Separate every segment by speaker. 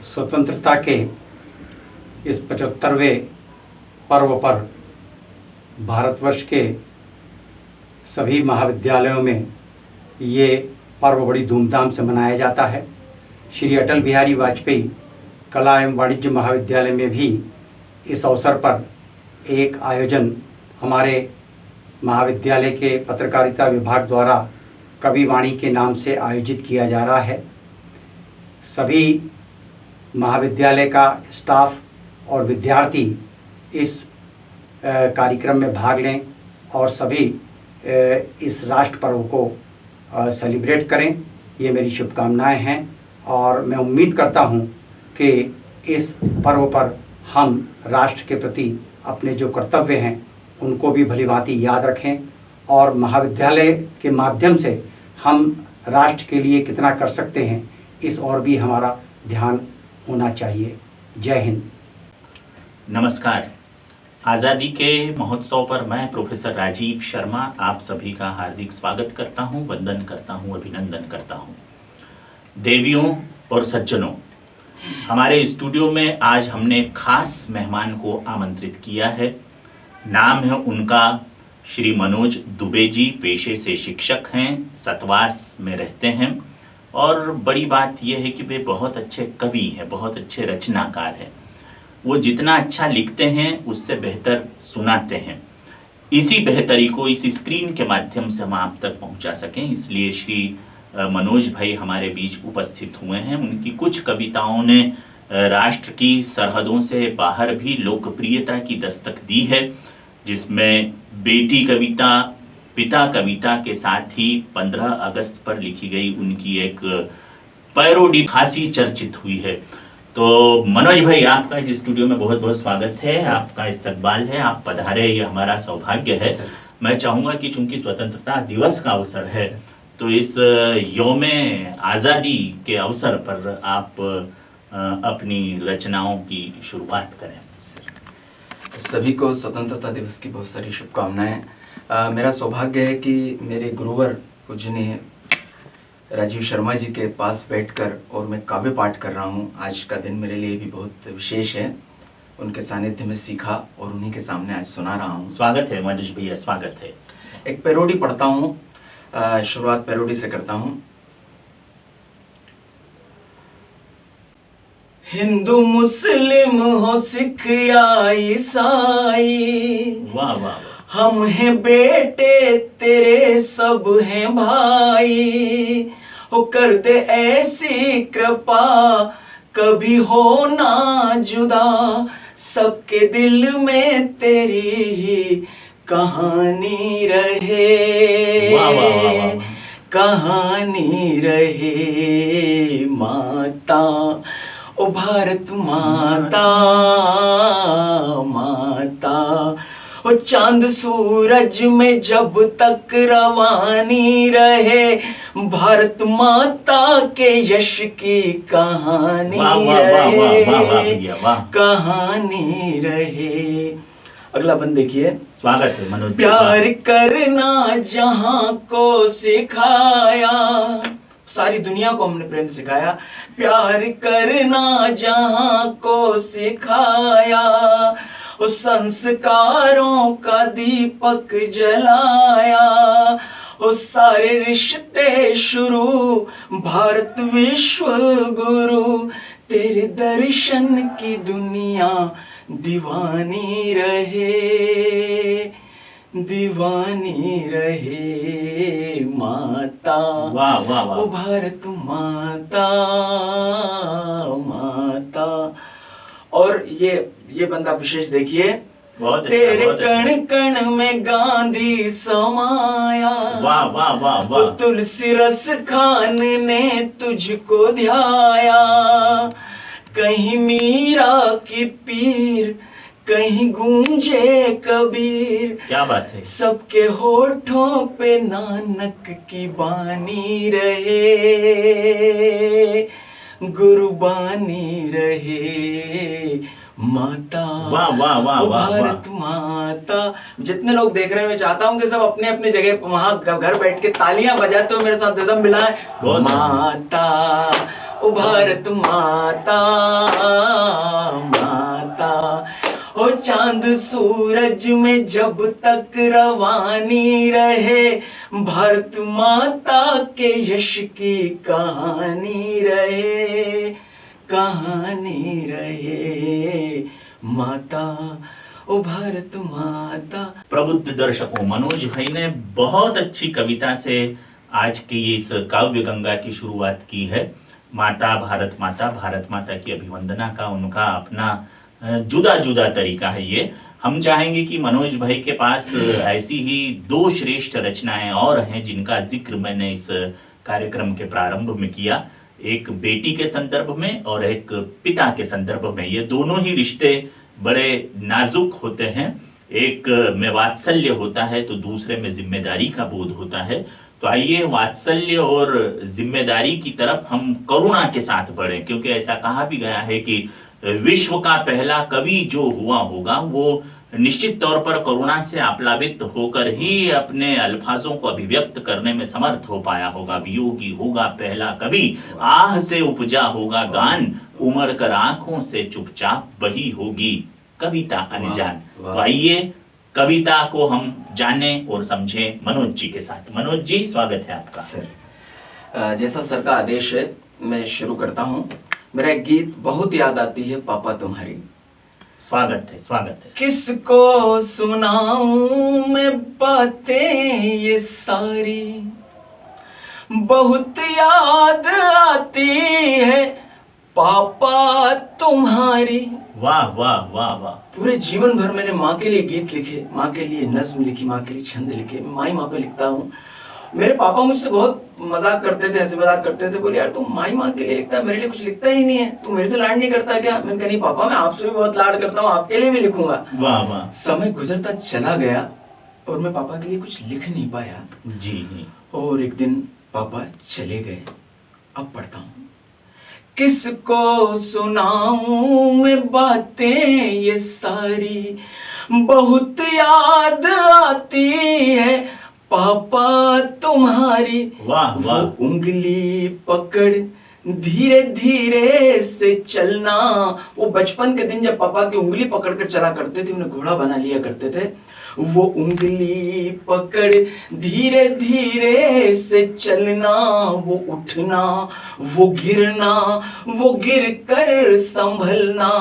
Speaker 1: स्वतंत्रता के इस 75वें पर्व पर भारतवर्ष के सभी महाविद्यालयों में ये पर्व बड़ी धूमधाम से मनाया जाता है। श्री अटल बिहारी वाजपेयी कला एवं वाणिज्य महाविद्यालय में भी इस अवसर पर एक आयोजन हमारे महाविद्यालय के पत्रकारिता विभाग द्वारा कवि वाणी के नाम से आयोजित किया जा रहा है। सभी महाविद्यालय का स्टाफ और विद्यार्थी इस कार्यक्रम में भाग लें और सभी इस राष्ट्र पर्व को सेलिब्रेट करें, ये मेरी शुभकामनाएं हैं। और मैं उम्मीद करता हूं कि इस पर्व पर हम राष्ट्र के प्रति अपने जो कर्तव्य हैं उनको भी भलीभांति याद रखें और महाविद्यालय के माध्यम से हम राष्ट्र के लिए कितना कर सकते हैं इस और भी हमारा ध्यान होना चाहिए। जय हिंद।
Speaker 2: नमस्कार। आज़ादी के महोत्सव पर मैं प्रोफेसर राजीव शर्मा आप सभी का हार्दिक स्वागत करता हूं, वंदन करता हूं, अभिनंदन करता हूं। देवियों और सज्जनों, हमारे स्टूडियो में आज हमने खास मेहमान को आमंत्रित किया है। नाम है उनका श्री मनोज दुबे जी। पेशे से शिक्षक हैं, सतवास में रहते हैं और बड़ी बात यह है कि वे बहुत अच्छे कवि हैं, बहुत अच्छे रचनाकार हैं। वो जितना अच्छा लिखते हैं उससे बेहतर सुनाते हैं। इसी बेहतरी को इस स्क्रीन के माध्यम से हम आप तक पहुंचा सकें, इसलिए श्री मनोज भाई हमारे बीच उपस्थित हुए हैं। उनकी कुछ कविताओं ने राष्ट्र की सरहदों से बाहर भी लोकप्रियता की दस्तक दी है, जिसमें बेटी कविता, पिता कविता के साथ ही 15 अगस्त पर लिखी गई उनकी एक पैरोडी खासी चर्चित हुई है। तो मनोज भाई, आपका इस स्टूडियो में बहुत बहुत स्वागत है, आपका इस्तकबाल है, आप पधारे, ये हमारा सौभाग्य है। मैं चाहूँगा कि चूंकि स्वतंत्रता दिवस का अवसर है तो इस यौम आज़ादी के अवसर पर आप अपनी रचनाओं की शुरुआत करें।
Speaker 3: सभी को स्वतंत्रता दिवस की बहुत सारी शुभकामनाएं। मेरा सौभाग्य है कि मेरे गुरुवर पूजनीय राजीव शर्मा जी के पास बैठकर और मैं काव्य पाठ कर रहा हूँ। आज का दिन मेरे लिए भी बहुत विशेष है। उनके सानिध्य में सीखा और उन्हीं के सामने आज सुना रहा हूँ।
Speaker 2: स्वागत है मनोज भैया, स्वागत है।
Speaker 3: एक पैरोडी पढ़ता हूँ, शुरुआत पैरोडी से करता हूँ। हिंदू मुस्लिम हो सिख या ईसाई,
Speaker 2: वाह वाह वाह,
Speaker 3: हम हैं बेटे तेरे सब हैं भाई, हो कर दे ऐसी कृपा कभी हो ना जुदा, सबके दिल में तेरी ही कहानी रहे,
Speaker 2: वाह वाह वाह वाह,
Speaker 3: कहानी रहे माता, ओ भारत माता, माता, ओ चांद सूरज में जब तक रवानी रहे, भारत माता के यश की कहानी रहे, कहानी रहे। अगला बंद देखिए।
Speaker 2: स्वागत है मनोज।
Speaker 3: प्यार करना जहां को सिखाया, सारी दुनिया को हमने प्रेम सिखाया। प्यार करना जहां को सिखाया, उस संस्कारों का दीपक जलाया, उस सारे रिश्ते शुरू भारत विश्व गुरु, तेरे दर्शन की दुनिया दीवानी रहे, दीवानी रहे माता,
Speaker 2: वाह वाह वाह,
Speaker 3: ओ भारत माता, माता। और ये बंदा विशेष देखिए। तेरे कण कण में गांधी समाया,
Speaker 2: वाह वाह वाह वाह,
Speaker 3: तुलसी रस खान ने तुझको ध्याया, कहीं मीरा की पीर कहीं गूंजे कबीर,
Speaker 2: क्या बात है।
Speaker 3: सबके होठों पे नानक की बानी रहे, गुरबानी रहे माता,
Speaker 2: वाह वाह वाह
Speaker 3: ओ
Speaker 2: वाह वाह।
Speaker 3: भारत माता। जितने लोग देख रहे हैं, मैं चाहता हूँ कि सब अपने अपने जगह वहां घर बैठ के तालियां बजाते हो मेरे साथ रिदम मिलाएं।
Speaker 2: बहुत
Speaker 3: माता, ओ भारत माता, माता, ओ चांद सूरज में जब तक रवानी रहे, भारत माता के यश की कहानी रहे, कहानी रहे। माता, ओ भारत माता।
Speaker 2: प्रबुद्ध दर्शकों, मनोज भाई ने बहुत अच्छी कविता से आज की इस काव्य गंगा की शुरुआत की है। माता, भारत माता की अभिवंदना का उनका अपना जुदा जुदा तरीका है। ये हम चाहेंगे कि मनोज भाई के पास ऐसी ही दो श्रेष्ठ रचनाएं और हैं जिनका जिक्र मैंने इस कार्यक्रम के प्रारंभ में किया, एक बेटी के संदर्भ में और एक पिता के संदर्भ में। ये दोनों ही रिश्ते बड़े नाजुक होते हैं, एक में वात्सल्य होता है तो दूसरे में जिम्मेदारी का बोध होता है। तो आइए वात्सल्य और जिम्मेदारी की तरफ हम करुणा के साथ बढ़ें, क्योंकि ऐसा कहा भी गया है कि विश्व का पहला कवि जो हुआ होगा वो निश्चित तौर पर करुणा से आप्लावित होकर ही अपने अल्फाजों को अभिव्यक्त करने में समर्थ हो पाया होगा। वियोगी होगा पहला कवि, आह से उपजा होगा गान, उमड़ कर आंखों से चुपचाप बही होगी कविता अनजान। तो आइए कविता को हम जाने और समझें मनोज जी के साथ। मनोज जी, स्वागत है आपका।
Speaker 3: सर, जैसा सर का आदेश है मैं शुरू करता हूँ। मेरा एक गीत बहुत याद आती है, पापा तुम्हारी।
Speaker 2: स्वागत है, स्वागत है।
Speaker 3: किसको सुनाऊं मैं बातें ये सारी, बहुत याद आती है पापा तुम्हारी।
Speaker 2: वाह वाह वाह वाह।
Speaker 3: पूरे जीवन भर मैंने माँ के लिए गीत लिखे, माँ के लिए नज्म लिखी, माँ के लिए छंद लिखे, माई माँ पे लिखता हूँ। मेरे पापा मुझसे बहुत मजाक करते थे, ऐसे मजाक करते थे, बोले यार तुम माई माँ के लिए लिखता है, मेरे लिए कुछ लिखता ही नहीं है, तू मेरे से लाड नहीं करता क्या? मैंने कहा नहीं पापा, मैं आपसे भी बहुत लाड करता हूँ, आपके लिए भी लिखूंगा।
Speaker 2: वाह वाह।
Speaker 3: समय गुजरता चला गया और मैं पापा के लिए कुछ लिख नहीं पाया।
Speaker 2: जी। और
Speaker 3: एक दिन पापा चले गए। अब पढ़ता हूँ। किसको सुनाऊं मैं बातें ये सारी, बहुत याद आती है पापा तुम्हारी।
Speaker 2: वाह वाह।
Speaker 3: उंगली पकड़ धीरे धीरे से चलना, वो बचपन के दिन जब पापा की उंगली पकड़ कर चला करते थे, उन्हें घोड़ा बना लिया करते थे। वो उंगली पकड़ धीरे धीरे से चलना, वो उठना, वो गिरना, वो गिर कर संभलना,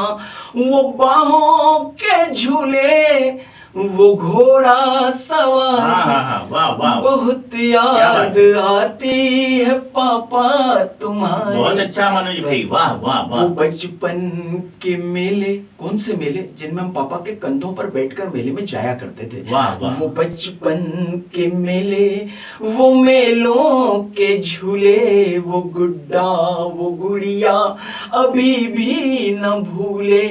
Speaker 3: वो बाहों के झूले, वो घोड़ा सवार,
Speaker 2: वाह वाह।
Speaker 3: बहुत याद आती है पापा तुम्हारी।
Speaker 2: बहुत अच्छा मनोज भाई, वाह वाह वाह।
Speaker 3: वो बचपन के मेले, कौन से मेले जिनमें हम पापा के कंधों पर बैठकर मेले में जाया करते थे।
Speaker 2: वाह वाह।
Speaker 3: वो बचपन के मेले, वो मेलों के झूले, वो गुड्डा वो गुड़िया अभी भी न भूले,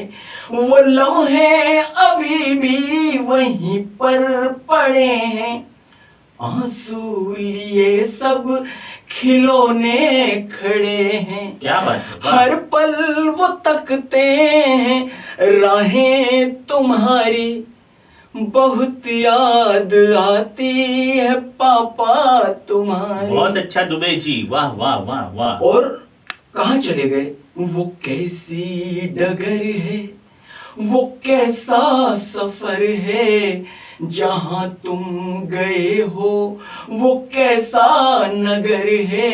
Speaker 3: वो लम्हे अभी भी वहीं पर पड़े हैं, आंसू लिए सब खिलौने खड़े हैं।
Speaker 2: क्या बात है।
Speaker 3: हर पल वो तकते हैं राहें तुम्हारी, बहुत याद आती है पापा तुम्हारी।
Speaker 2: बहुत अच्छा दुबे जी, वाह वाह वाह वाह।
Speaker 3: और कहाँ चले गए? वो कैसी डगर है, वो कैसा सफर है, जहाँ तुम गए हो वो कैसा नगर है,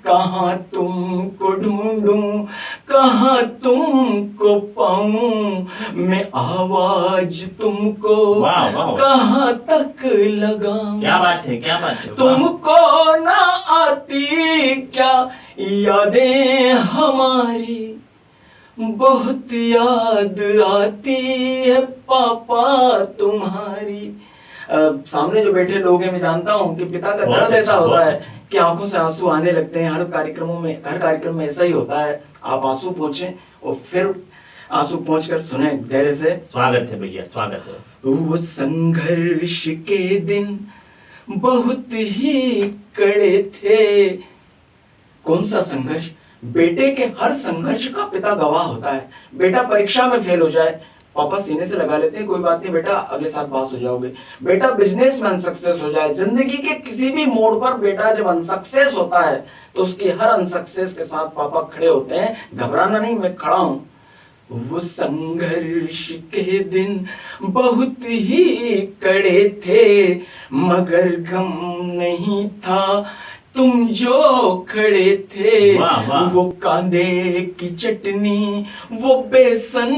Speaker 3: कहाँ तुमको ढूंढूं, कहाँ तुमको पाऊं, मैं आवाज तुमको
Speaker 2: वाह वाह।
Speaker 3: कहाँ तक लगाऊं।
Speaker 2: क्या बात है, क्या बात है।
Speaker 3: तुमको ना आती क्या यादें हमारी, बहुत याद आती है पापा तुम्हारी। सामने जो बैठे लोग हैं, मैं जानता हूँ कि पिता का दर्द ऐसा होता है कि आंखों से आंसू आने लगते हैं। हर कार्यक्रम में ऐसा ही होता है। आप आंसू पोंछें और फिर आंसू पोंछकर सुने धैर्य से।
Speaker 2: स्वागत है भैया, स्वागत है।
Speaker 3: वो संघर्ष के दिन बहुत ही कड़े थे। कौन सा संघर्ष? बेटे के हर संघर्ष का पिता गवाह होता है। बेटा परीक्षा में फेल हो जाए, पापा सीने से लगा लेते हैं, कोई बात नहीं बेटा, अगले साल पास हो जाओगे। बेटा बिजनेस में अनसक्सेस हो जाए, जिंदगी के किसी भी मोड़ पर बेटा जब अनसक्सेस होता है तो उसकी हर अनसक्सेस के साथ पापा खड़े होते हैं, घबराना नहीं, मैं खड़ा हूं। वो संघर्ष के दिन बहुत ही कड़े थे, मगर गम नहीं था तुम जो खड़े थे।
Speaker 2: वाह, वाह।
Speaker 3: वो कांदे की चटनी, वो बेसन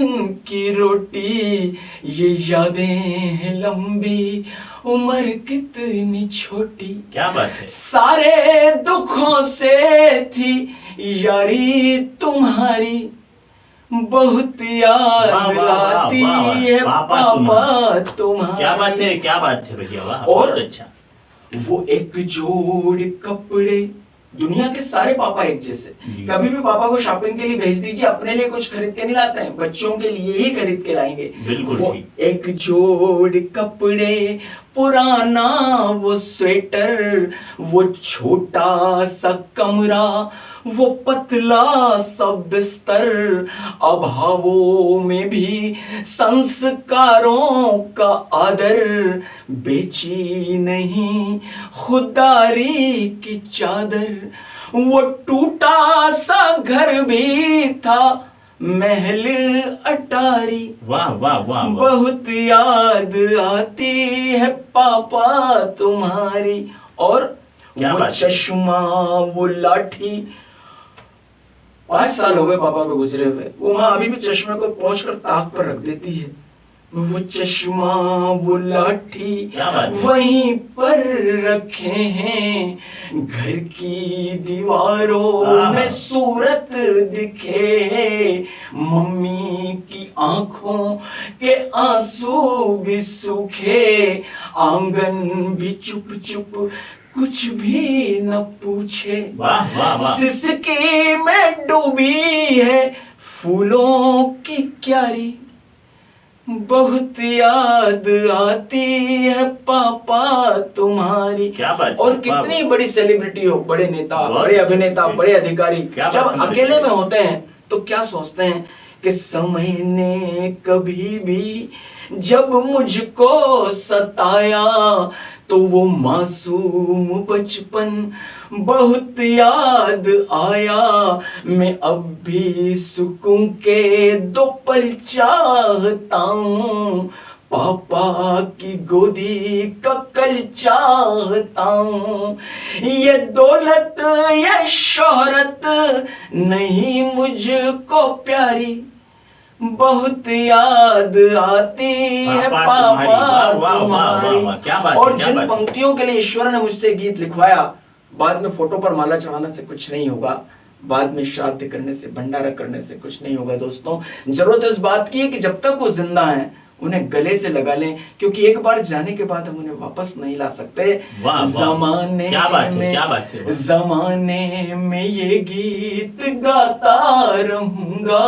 Speaker 3: की रोटी, ये यादें हैं लंबी, उम्र कितनी छोटी।
Speaker 2: क्या बात है।
Speaker 3: सारे दुखों से थी यारी तुम्हारी, बहुत याद
Speaker 2: वाह, वाह, वाह,
Speaker 3: आती
Speaker 2: वाह, वाह।
Speaker 3: है
Speaker 2: पापा
Speaker 3: पापा तुम्हारी।
Speaker 2: क्या बात है, क्या बात है भैया, वाह,
Speaker 3: और
Speaker 2: बहुत अच्छा।
Speaker 3: वो एक जोड़ कपड़े, दुनिया के सारे पापा एक जैसे।
Speaker 2: जी।
Speaker 3: कभी भी पापा को शॉपिंग के लिए भेज दीजिए, अपने लिए कुछ खरीद के नहीं लाते हैं, बच्चों के लिए ही खरीद के लाएंगे।
Speaker 2: बिल्कुल
Speaker 3: वो
Speaker 2: ठीक।
Speaker 3: एक जोड़ कपड़े, पुराना वो स्वेटर, वो छोटा सा कमरा, वो पतला सा बिस्तर, अभावों में भी संस्कारों का आदर, बेची नहीं खुदारी की चादर। वो टूटा सा घर भी था, महल अटारी,
Speaker 2: वाह वाह वाह वाह।
Speaker 3: बहुत याद आती है पापा तुम्हारी। और
Speaker 2: क्या
Speaker 3: वो
Speaker 2: बात है।
Speaker 3: चश्मा, वो लाठी, 5 साल हो गए पापा को गुजरे हुए, वो माँ अभी भी चश्मे को पोंछ कर ताक पर रख देती है। वो चश्मा, वो लाठी
Speaker 2: क्या बात है।
Speaker 3: वहीं पर रखे हैं, घर की दीवारों
Speaker 2: आहा।
Speaker 3: में सूरत दिखे, मम्मी की आंखों के आंसू भी सूखे, आंगन भी चुप चुप कुछ भी न पूछे।
Speaker 2: वाह वाह वाह।
Speaker 3: सिसकी में डूबी है फूलों की क्यारी, बहुत याद आती है पापा तुम्हारी।
Speaker 2: क्या बात है,
Speaker 3: और
Speaker 2: वाह,
Speaker 3: कितनी
Speaker 2: वाह।
Speaker 3: बड़ी सेलिब्रिटी हो, बड़े नेता,
Speaker 2: बहुत
Speaker 3: बड़े अभिनेता,
Speaker 2: अच्छे।
Speaker 3: बड़े अधिकारी,
Speaker 2: क्या
Speaker 3: जब
Speaker 2: बात है,
Speaker 3: अकेले
Speaker 2: बड़े।
Speaker 3: में होते हैं तो क्या सोचते हैं कि समय ने कभी भी जब मुझको सताया, तो वो मासूम बचपन बहुत याद आया। मैं अब भी सुकून के 2 पल चाहता हूँ, पापा की गोदी का कल चाहता हूँ। ये दौलत, ये शोहरत नहीं मुझको प्यारी, बहुत याद आती है
Speaker 2: पापा
Speaker 3: पापा
Speaker 2: तुम्हारी। वाह, वाह, वाह, वाह,
Speaker 3: तुम्हारी।
Speaker 2: वाह, क्या बात है,
Speaker 3: और
Speaker 2: क्या
Speaker 3: जिन
Speaker 2: बात है।
Speaker 3: पंक्तियों के लिए ईश्वर ने मुझसे गीत लिखवाया, बाद में फोटो पर माला चढ़ाने से कुछ नहीं होगा, बाद में श्राद्ध करने से, भंडारा करने से कुछ नहीं होगा। दोस्तों, जरूरत इस बात की है कि जब तक वो जिंदा हैं उन्हें गले से लगा लें, क्योंकि एक बार जाने के बाद हम उन्हें वापस नहीं ला सकते।
Speaker 2: वाह, वाह।
Speaker 3: जमाने
Speaker 2: क्या बात है,
Speaker 3: में,
Speaker 2: क्या बात है, वाह।
Speaker 3: जमाने में ये गीत गाता रहूंगा,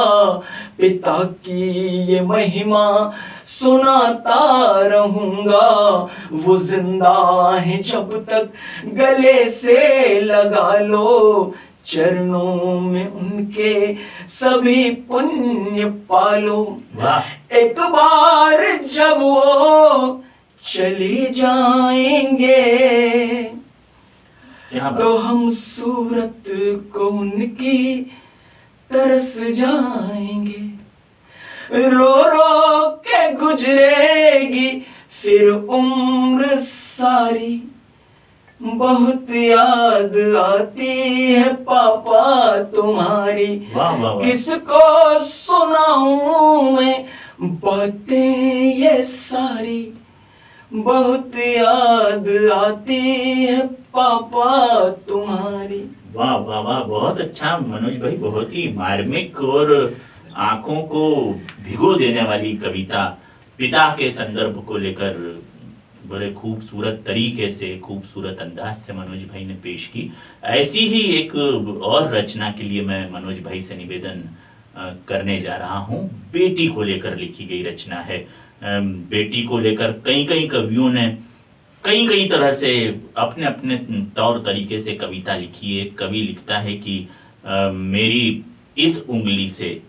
Speaker 3: पिता की ये महिमा सुनाता रहूंगा। वो जिंदा है जब तक गले से लगा लो, चरणों में उनके सभी पुण्य पालो।
Speaker 2: वाह।
Speaker 3: एक बार जब वो चले जाएंगे,
Speaker 2: क्या बात।
Speaker 3: तो हम सूरत को उनकी तरस जाएंगे। रो रो के गुजरेगी फिर उम्र सारी, बहुत याद आती है पापा तुम्हारी।
Speaker 2: वाह वाह वाह।
Speaker 3: किसको सुनाऊं मैं बातें ये सारी, बहुत याद आती है पापा तुम्हारी।
Speaker 2: वाह वाह वाह, बहुत अच्छा मनोज भाई, बहुत ही मार्मिक और आंखों को भिगो देने वाली कविता पिता के संदर्भ को लेकर बड़े खूबसूरत तरीके से, खूबसूरत अंदाज से मनोज भाई ने पेश की। ऐसी ही एक और रचना के लिए मैं मनोज भाई से निवेदन करने जा रहा हूँ। बेटी को लेकर लिखी गई रचना है। बेटी को लेकर कई कई कवियों ने कई कई तरह से अपने अपने तौर तरीके से कविता लिखी है। कवि लिखता है कि मेरी इस उंगली से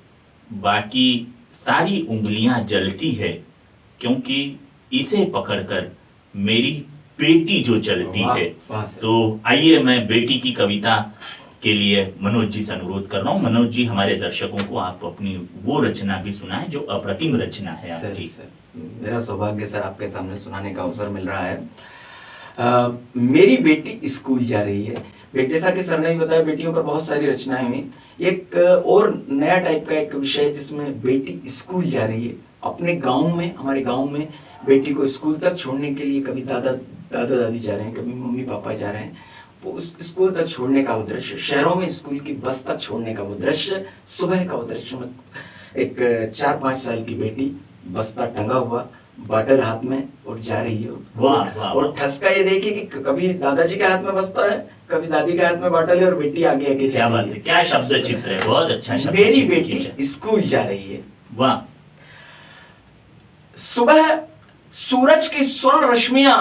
Speaker 2: बाकी सारी उंगलियां जलती है, क्योंकि इसे पकड़कर मेरी बेटी जो जलती
Speaker 3: वाह,
Speaker 2: है।
Speaker 3: वाह सर।
Speaker 2: तो आइए मैं बेटी की कविता के लिए मनोज जी से अनुरोध कर रहा हूँ। मनोज जी, हमारे दर्शकों को आप अपनी वो रचना भी सुनाएं जो अप्रतिम रचना है
Speaker 3: सर,
Speaker 2: आपकी।
Speaker 3: सर, मेरा सौभाग्य सर आपके सामने सुनाने का अवसर मिल रहा है। मेरी बेटी स्कूल जा रही है। जैसा कि सर ने भी बताया, बेटियों पर बहुत सारी रचनाएं हुई। एक और नया टाइप का एक विषय जिसमें बेटी स्कूल जा रही है। अपने गांव में, हमारे गांव में बेटी को स्कूल तक छोड़ने के लिए कभी दादा दादी जा रहे हैं, कभी मम्मी पापा जा रहे हैं। वो उस स्कूल तक छोड़ने का वो दृश्य, शहरों में स्कूल की बस तक छोड़ने का वो दृश्य, सुबह का वो दृश्य में एक 4-5 साल की बेटी बस्ता टंगा हुआ, बॉटल हाथ में और जा रही है।
Speaker 2: वाह, वाह,
Speaker 3: और ठसका ये देखिए कि कभी दादाजी के हाथ में बस्ता है, कभी दादी के हाथ में बॉटल है और बेटी आगे आगे जा
Speaker 2: क्या
Speaker 3: रही
Speaker 2: बात है, क्या शब्द चित्र है, बहुत अच्छा शब्द
Speaker 3: मेरी
Speaker 2: चित्र खींचा।
Speaker 3: बेटी स्कूल जा रही है।
Speaker 2: वाह,
Speaker 3: सुबह सूरज की स्वर्ण रश्मियां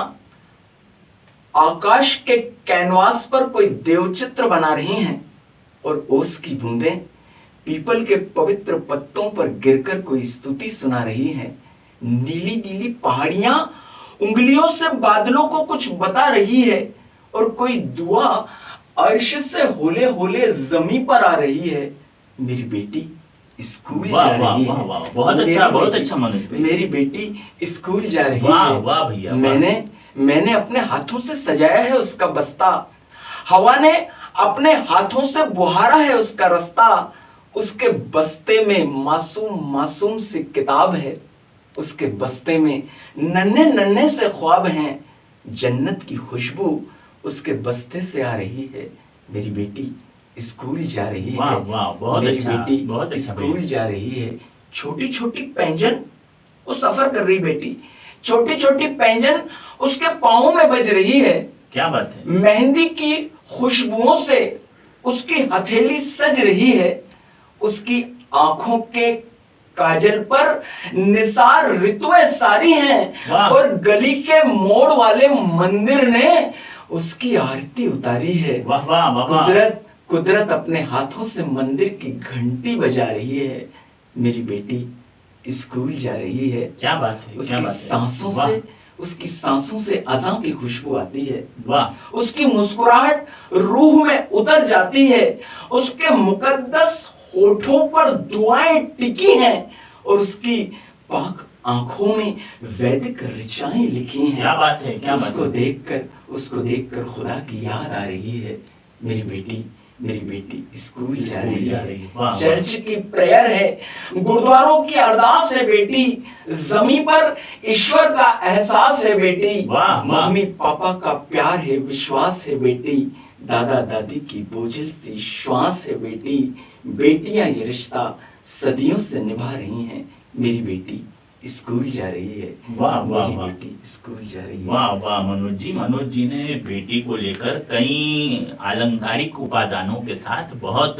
Speaker 3: आकाश के कैनवास पर कोई देवचित्र बना रही हैं और ओस की बूंदें पीपल के पवित्र पत्तों पर गिरकर कोई स्तुति सुना रही हैं। नीली नीली पहाड़ियां उंगलियों से बादलों को कुछ बता रही है और कोई दुआ अर्श से होले होले जमीन पर आ रही है। मेरी बेटी स्कूल जा
Speaker 2: वाह,
Speaker 3: रही
Speaker 2: वाह,
Speaker 3: है।
Speaker 2: वाह, बहुत
Speaker 3: मेरी
Speaker 2: अच्छा, बहुत
Speaker 3: बेटी-
Speaker 2: अच्छा मनोज भाई।
Speaker 3: मेरी बेटी स्कूल जा रही
Speaker 2: वाह,
Speaker 3: है।
Speaker 2: वाह भैया, वाह।
Speaker 3: मैंने अपने हाथों से सजाया है उसका बस्ता। हवा ने अपने हाथों से बुहारा है उसका रास्ता। उसके बस्ते में मासूम मासूम सी किताब है। उसके बस्ते में नन्हे नन्हे से ख्वाब हैं। जन्नत की खुशबू उसके बस्ते से आ रही है। मेरी बेटी स्कूल जा रही है।
Speaker 2: वाह, वाह, बहुत
Speaker 3: मेरी
Speaker 2: अच्छा,
Speaker 3: बेटी
Speaker 2: बहुत अच्छा
Speaker 3: स्कूल
Speaker 2: भैया।
Speaker 3: जा रही है। छोटी छोटी पैंजन वो सफर कर रही बेटी। छोटी छोटी पैंजन उसके पाँव में बज रही है।
Speaker 2: क्या बात है,
Speaker 3: मेहंदी की खुशबुओं से उसकी हथेली सज रही है। उसकी आंखों के काजल पर निसार ऋतुएं सारी हैं
Speaker 2: वाह।
Speaker 3: और गली के मोड़ वाले मंदिर ने उसकी आरती उतारी है।
Speaker 2: वाह, वाह, वाह, वाह।
Speaker 3: कुदरत अपने हाथों से मंदिर की घंटी बजा रही है। मेरी बेटी स्कूल जा रही है।
Speaker 2: क्या बात है, क्या
Speaker 3: उसकी
Speaker 2: बात है।
Speaker 3: सांसों
Speaker 2: वाह,
Speaker 3: से उसकी सांसों से अज़ां की खुशबू आती है।
Speaker 2: वाह,
Speaker 3: उसकी मुस्कुराहट रूह में उतर जाती है। उसके मुकद्दस होठों पर दुआएं टिकी हैं और उसकी पाक आंखों में वैदिक ऋचाएं लिखी हैं।
Speaker 2: क्या बात है, क्या बात है।
Speaker 3: उसको देखकर खुदा की याद आ रही है। मेरी बेटी स्कूल जा रही
Speaker 2: जा
Speaker 3: है।
Speaker 2: रही है। वाह,
Speaker 3: चर्च की प्रेयर है, गुरुद्वारों की अरदास है बेटी। जमीन पर ईश्वर का एहसास है बेटी।
Speaker 2: वाह, वाह।
Speaker 3: मम्मी पापा का प्यार है, विश्वास है बेटी। दादा दादी की बोझिल सी श्वास है बेटी। बेटियां ये रिश्ता सदियों से निभा रही हैं। मेरी बेटी स्कूल जा रही है।
Speaker 2: वाह, वाह,
Speaker 3: मेरी
Speaker 2: वाह।
Speaker 3: बेटी स्कूल जा रही है।
Speaker 2: वाह, वाह मनोज जी ने बेटी को लेकर कई आलंकारिक उपादानों के साथ बहुत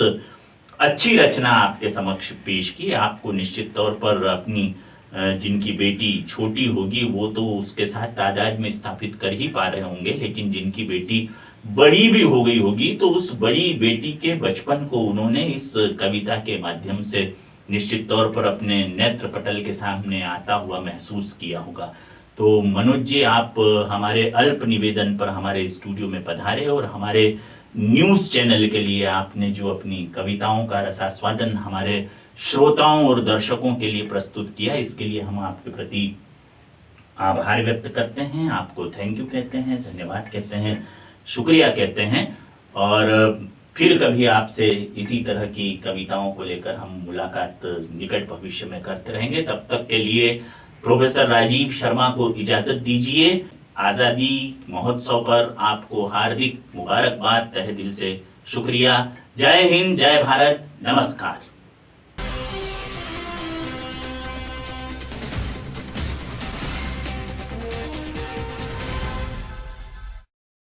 Speaker 2: अच्छी रचना आपके समक्ष पेश की। आपको निश्चित तौर पर अपनी जिनकी बेटी छोटी होगी वो तो उसके साथ तादाद में स्थापित कर ही पा रहे होंगे, लेकिन जिनकी बेटी बड़ी भी हो गई होगी तो उस बड़ी बेटी के बचपन को उन्होंने इस कविता के माध्यम से निश्चित तौर पर अपने नेत्र पटल के सामने आता हुआ महसूस किया होगा। तो मनोज जी, आप हमारे अल्प निवेदन पर हमारे स्टूडियो में पधारे और हमारे न्यूज़ चैनल के लिए आपने जो अपनी कविताओं का रसास्वादन हमारे श्रोताओं और दर्शकों के लिए प्रस्तुत किया, इसके लिए हम आपके प्रति आभार व्यक्त करते हैं। आपको थैंक यू कहते हैं, धन्यवाद कहते हैं, शुक्रिया कहते हैं। और फिर कभी आपसे इसी तरह की कविताओं को लेकर हम मुलाकात निकट भविष्य में करते रहेंगे। तब तक के लिए प्रोफेसर राजीव शर्मा को इजाजत दीजिए। आज़ादी महोत्सव पर आपको हार्दिक मुबारकबाद, तहे दिल से शुक्रिया। जय हिंद, जय भारत, नमस्कार।